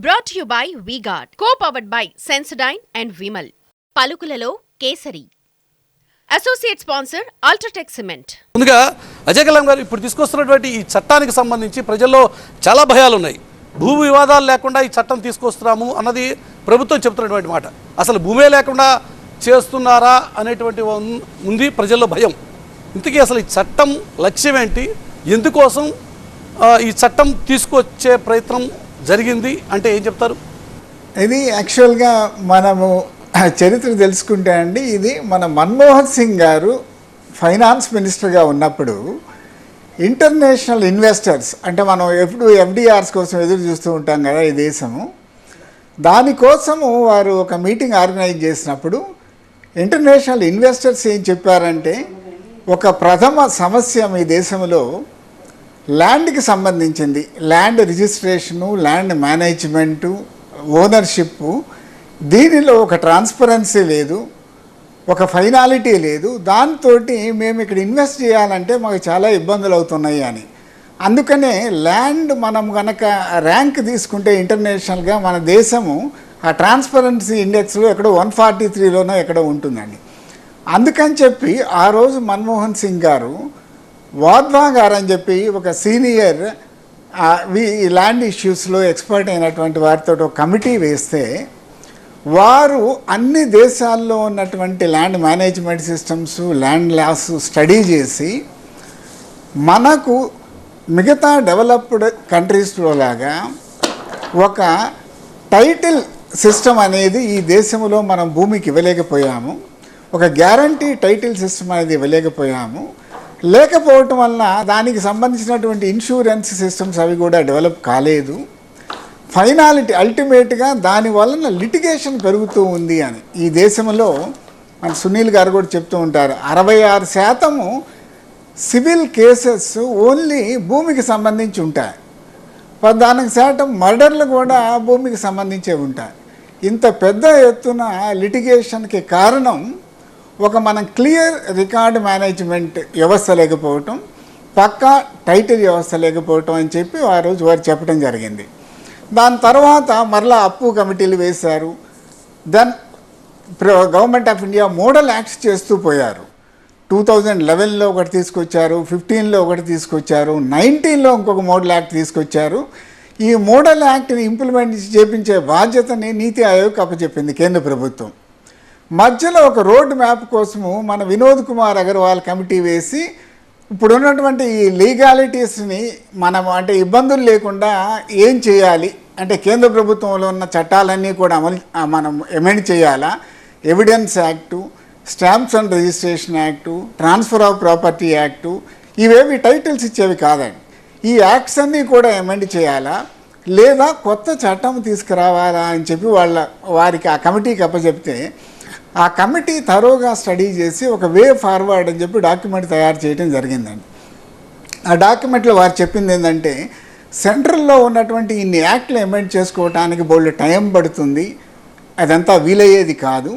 Brought to you by V-Guard, co-powered by Sensodyne and Vimal. పలుకులలో Kesari. Associate sponsor UltraTech cement. ముందుగా అజయ్ కలాం గారు ఇప్పుడు తీసుకొస్తున్నటువంటి ఈ చట్టానికి సంబంధించి ప్రజల్లో చాలా భయాలు ఉన్నాయి. భూ వివాదాలు లేకుండా ఈ చట్టం తీసుకొస్తున్నాము అన్నది ప్రభుత్వం చెబుతున్నటువంటి మాట. అసలు భూమే లేకుండా చేస్తున్నారా అనేటువంటి ఉంది ప్రజల్లో భయం. ఇంతకీ అసలు ఈ చట్టం లక్ష్యం ఏంటి, ఎందుకోసం ఈ చట్టం తీసుకొచ్చే ప్రయత్నం జరిగింది అంటే ఏం చెప్తారు? ఇది యాక్చువల్గా మనము చరిత్ర తెలుసుకుంటే అండి, ఇది మన మన్మోహన్ సింగ్ గారు ఫైనాన్స్ మినిస్టర్గా ఉన్నప్పుడు ఇంటర్నేషనల్ ఇన్వెస్టర్స్ అంటే మనం ఎప్పుడు ఎఫ్డిఆర్స్ కోసం ఎదురు చూస్తూ ఉంటాం కదా ఈ దేశము, దానికోసము వారు ఒక మీటింగ్ ఆర్గనైజ్ చేసినప్పుడు ఇంటర్నేషనల్ ఇన్వెస్టర్స్ ఏం చెప్పారంటే, ఒక ప్రథమ సమస్య మీ దేశంలో ల్యాండ్కి సంబంధించింది, ల్యాండ్ రిజిస్ట్రేషను, ల్యాండ్ మేనేజ్మెంటు, ఓనర్షిప్పు, దీనిలో ఒక ట్రాన్స్పరెన్సీ లేదు, ఒక ఫైనాలిటీ లేదు. దాంతో మేము ఇక్కడ ఇన్వెస్ట్ చేయాలంటే మాకు చాలా ఇబ్బందులు అవుతున్నాయి అని. అందుకనే ల్యాండ్ మనం కనుక ర్యాంక్ తీసుకుంటే ఇంటర్నేషనల్గా మన దేశము ఆ ట్రాన్స్పరెన్సీ ఇండెక్స్లో ఎక్కడో 143లోనో ఎక్కడో ఉంటుందండి. అందుకని చెప్పి ఆ రోజు మన్మోహన్ సింగ్ గారు, వాద్వా గారు అని చెప్పి ఒక సీనియర్ ఈ ల్యాండ్ ఇష్యూస్లో ఎక్స్పర్ట్ అయినటువంటి వారితో ఒక కమిటీ వేస్తే, వారు అన్ని దేశాల్లో ఉన్నటువంటి land management systems, land laws study చేసి మనకు మిగతా డెవలప్డ్ కంట్రీస్లో లాగా ఒక టైటిల్ సిస్టమ్ అనేది ఈ దేశంలో మనం భూమికి ఇవ్వలేకపోయాము, ఒక గ్యారంటీ టైటిల్ సిస్టమ్ అనేది ఇవ్వలేకపోయాము. లేకపోవటం వలన దానికి సంబంధించినటువంటి ఇన్సూరెన్స్ సిస్టమ్స్ అవి కూడా డెవలప్ కాలేదు. ఫైనాలిటీ అల్టిమేట్గా దాని వలన లిటిగేషన్ పెరుగుతూ ఉంది అని ఈ దేశంలో మన సునీల్ గారు కూడా చెప్తూ ఉంటారు. 66% సివిల్ కేసెస్ ఓన్లీ భూమికి సంబంధించి ఉంటాయి, 14% మర్డర్లు కూడా భూమికి సంబంధించే ఉంటాయి. ఇంత పెద్ద ఎత్తున లిటిగేషన్కి కారణం ఒక మనం క్లియర్ రికార్డ్ మేనేజ్మెంట్ వ్యవస్థ లేకపోవటం, పక్కా టైటిల్ వ్యవస్థ లేకపోవటం అని చెప్పి ఆ రోజు వారు చెప్పడం జరిగింది. దాని తర్వాత మరలా అప్పు కమిటీలు వేశారు. Then government of India model acts చేస్తూ పోయారు. 2011లో ఒకటి తీసుకొచ్చారు, 15లో ఒకటి తీసుకొచ్చారు, 19లో ఇంకొక మోడల్ యాక్ట్ తీసుకొచ్చారు. ఈ మోడల్ యాక్ట్ని ఇంప్లిమెంట్ చేయించే బాధ్యతని నీతి ఆయోగ్ అప్పచెప్పింది కేంద్ర ప్రభుత్వం. మధ్యలో ఒక రోడ్ మ్యాప్ కోసము మన వినోద్ కుమార్ అగర్వాల్ కమిటీ వేసి ఇప్పుడున్నటువంటి ఈ లీగాలిటీస్ని మనం అంటే ఇబ్బందులు లేకుండా ఏం చేయాలి అంటే, కేంద్ర ప్రభుత్వంలో ఉన్న చట్టాలన్నీ కూడా మనం ఎమెండ్ చేయాలా, evidence act, stamps and registration act, transfer of property act, ఇవేవి టైటిల్స్ ఇచ్చేవి కాదండి. ఈ యాక్ట్స్ అన్నీ కూడా ఎమెండ్ చేయాలా లేదా కొత్త చట్టం తీసుకురావాలా అని చెప్పి వారికి ఆ కమిటీకి అప్పచెప్తే, ఆ కమిటీ తరోగా స్టడీ చేసి ఒక వే ఫార్వర్డ్ అని చెప్పి డాక్యుమెంట్ తయారు చేయడం జరిగిందండి. ఆ డాక్యుమెంట్లో వారు చెప్పింది ఏంటంటే, సెంట్రల్లో ఉన్నటువంటి ఇన్ని యాక్ట్లు అమెండ్ చేసుకోవడానికి బోల్డ్ టైం పడుతుంది, అదంతా వీలయ్యేది కాదు.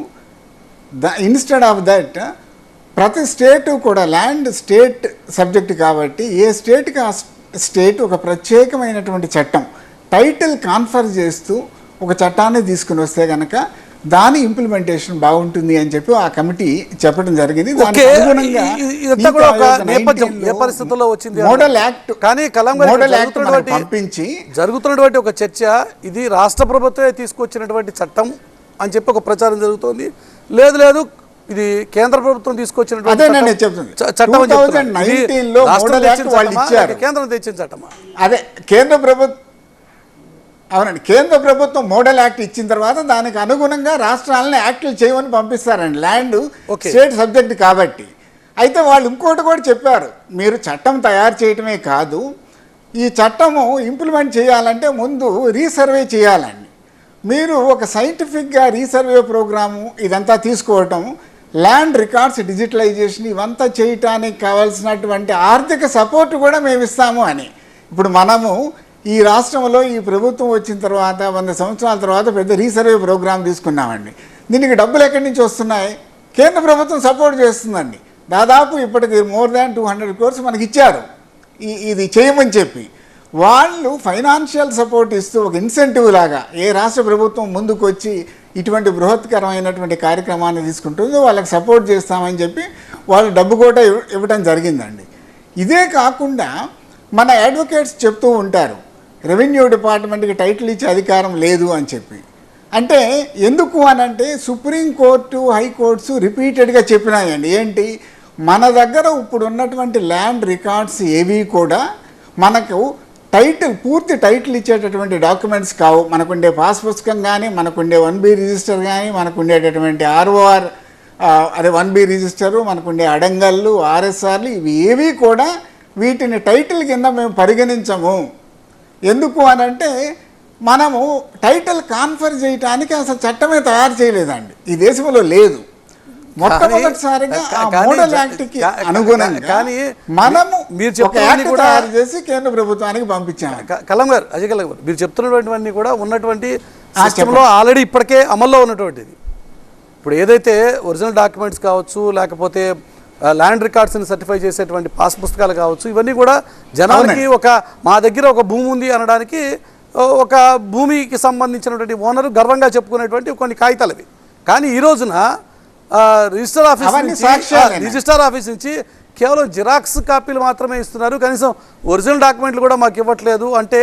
ఇన్స్టెడ్ ఆఫ్ దట్ ప్రతి స్టేటు కూడా ల్యాండ్ స్టేట్ సబ్జెక్ట్ కాబట్టి ఏ స్టేట్కి ఆ స్టేట్ ఒక ప్రత్యేకమైనటువంటి చట్టం టైటిల్ కాన్ఫర్ చేస్తూ ఒక చట్టాన్ని తీసుకుని వస్తే కనుక దాని ఇంప్లిమెంటేషన్ బాగుంటుంది అని చెప్పి ఆ కమిటీ చెప్పడం జరిగింది. పంపించి జరుగుతున్నటువంటి ఒక చర్చ, ఇది రాష్ట్ర ప్రభుత్వమే తీసుకొచ్చినటువంటి చట్టం అని చెప్పి ఒక ప్రచారం జరుగుతోంది. లేదు ఇది కేంద్ర ప్రభుత్వం తీసుకొచ్చినటువంటి చట్టం, కేంద్రం తెచ్చిన చట్టమా? అదే కేంద్ర ప్రభుత్వం, అవునండి, కేంద్ర ప్రభుత్వం మోడల్ యాక్ట్ ఇచ్చిన తర్వాత దానికి అనుగుణంగా రాష్ట్రాలని యాక్ట్లు చేయమని పంపిస్తారండి, ల్యాండ్ స్టేట్ సబ్జెక్ట్ కాబట్టి. అయితే వాళ్ళు ఇంకోటి కూడా చెప్పారు, మీరు చట్టం తయారు చేయటమే కాదు, ఈ చట్టము ఇంప్లిమెంట్ చేయాలంటే ముందు రీసర్వే చేయాలండి. మీరు ఒక సైంటిఫిక్గా రీసర్వే ప్రోగ్రాము ఇదంతా తీసుకోవటం, ల్యాండ్ రికార్డ్స్ డిజిటలైజేషన్ ఇవంతా చేయటానికి కావాల్సినటువంటి ఆర్థిక సపోర్ట్ కూడా మేము ఇస్తాము అని. ఇప్పుడు మనము ఈ రాష్ట్రంలో ఈ ప్రభుత్వం వచ్చిన తర్వాత 100 సంవత్సరాల తర్వాత పెద్ద రీసర్వే ప్రోగ్రాం తీసుకున్నామండి. దీనికి డబ్బులు ఎక్కడి నుంచి వస్తున్నాయి? కేంద్ర ప్రభుత్వం సపోర్ట్ చేస్తుందండి. దాదాపు ఇప్పటికి more than 200 crores మనకి ఇచ్చారు ఇది చేయమని చెప్పి. వాళ్ళు ఫైనాన్షియల్ సపోర్ట్ ఇస్తూ ఒక ఇన్సెంటివ్ లాగా ఏ రాష్ట్ర ప్రభుత్వం ముందుకు వచ్చి ఇటువంటి బృహత్కరమైనటువంటి కార్యక్రమాన్ని తీసుకుంటుందో వాళ్ళకి సపోర్ట్ చేస్తామని చెప్పి వాళ్ళు డబ్బు కూడా ఇవ్వడం జరిగిందండి. ఇదే కాకుండా మన అడ్వకేట్స్ చెప్తూ ఉంటారు రెవెన్యూ డిపార్ట్మెంట్కి టైటిల్ ఇచ్చే అధికారం లేదు అని చెప్పి. అంటే ఎందుకు అనంటే సుప్రీంకోర్టు హైకోర్ట్స్ రిపీటెడ్గా చెప్పినాయండి. ఏంటి, మన దగ్గర ఇప్పుడు ఉన్నటువంటి ల్యాండ్ రికార్డ్స్ ఏవి కూడా మనకు పూర్తి టైటిల్ ఇచ్చేటటువంటి డాక్యుమెంట్స్ కావు. మనకుండే పాస్ పుస్తకం కానీ, మనకుండే 1B రిజిస్టర్ కానీ, మనకుండేటటువంటి ROR 1B రిజిస్టరు, మనకుండే అడంగళ్ళు, RSRలు ఇవి ఏవి కూడా వీటిని టైటిల్ కింద మేము పరిగణించము. ఎందుకు అనంటే మనము టైటిల్ కాన్ఫర్ చేయటానికి అసలు చట్టమే తయారు చేయలేదండి, ఈ దేశంలో లేదు. మొట్టమొదటిసారిగా ఆ మోడల్ యాక్ట్కి అనుగుణంగా కానీ మనము మీరు ఒక యాక్ట్ తయారు చేసి కేంద్ర ప్రభుత్వానికి పంపించాము. కలం గారు, అజయ్ కలం గారు, మీరు చెప్తున్నటువంటివన్నీ కూడా ఉన్నటువంటి సిస్టంలో ఆల్రెడీ ఇప్పటికే అమల్లో ఉన్నటువంటిది. ఇప్పుడు ఏదైతే ఒరిజినల్ డాక్యుమెంట్స్ కావచ్చు, లేకపోతే ల్యాండ్ రికార్డ్స్ని సర్టిఫై చేసేటువంటి పాస్ పుస్తకాలు కావచ్చు, ఇవన్నీ కూడా జనానికి మా దగ్గర ఒక భూమి ఉంది అనడానికి ఒక భూమికి సంబంధించినటువంటి ఓనరు గర్వంగా చెప్పుకునేటువంటి కొన్ని కాగితాలు అవి. కానీ ఈ రోజున రిజిస్టర్ ఆఫీస్ నుంచి కేవలం జిరాక్స్ కాపీలు మాత్రమే ఇస్తున్నారు, కనీసం ఒరిజినల్ డాక్యుమెంట్లు కూడా మాకు ఇవ్వట్లేదు. అంటే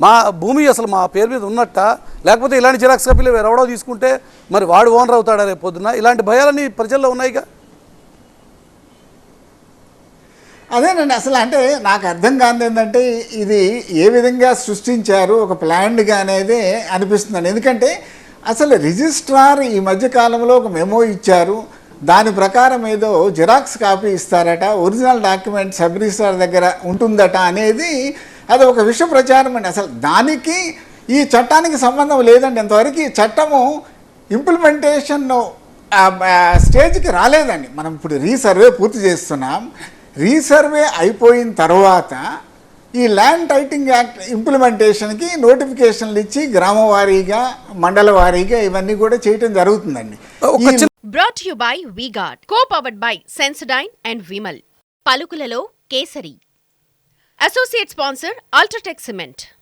మా భూమి అసలు మా పేరు మీద ఉన్నట్ట, లేకపోతే ఇలాంటి జిరాక్స్ కాపీలు ఎవడో తీసుకుంటే మరి వాడు ఓనర్ అవుతాడా రేపు పొద్దున్న? ఇలాంటి భయాలన్నీ ప్రజల్లో ఉన్నాయిగా. అదేనండి, అసలు అంటే నాకు అర్థం కానిది ఏంటంటే ఇది ఏ విధంగా సృష్టించారు ఒక ప్లాన్డ్గా అనేది అనిపిస్తుందండి. ఎందుకంటే అసలు రిజిస్ట్రార్ ఈ మధ్యకాలంలో ఒక మెమో ఇచ్చారు, దాని ప్రకారం ఏదో జిరాక్స్ కాపీ ఇస్తారట, ఒరిజినల్ డాక్యుమెంట్ సబ్ రిజిస్ట్రార్ దగ్గర ఉంటుందట అనేది అది ఒక విష ప్రచారం అండి. అసలు దానికి ఈ చట్టానికి సంబంధం లేదండి. ఇంతవరకు ఈ చట్టము ఇంప్లిమెంటేషన్ స్టేజ్కి రాలేదండి. మనం ఇప్పుడు రీసర్వే పూర్తి చేస్తున్నాం. రీసర్వే అయిపోయిన తర్వాత ఈ ల్యాండ్ టైటింగ్ యాక్ట్ ఇంప్లిమెంటేషన్కి నోటిఫికేషన్లు ఇచ్చి గ్రామ వారీగా, మండల వారీగా ఇవన్నీ కూడా చేయటం జరుగుతుందండి. Brought you by V-Guard, co-powered by Sensodyne and Vimal. పలుకులలో Kesari. Associate sponsor UltraTech cement.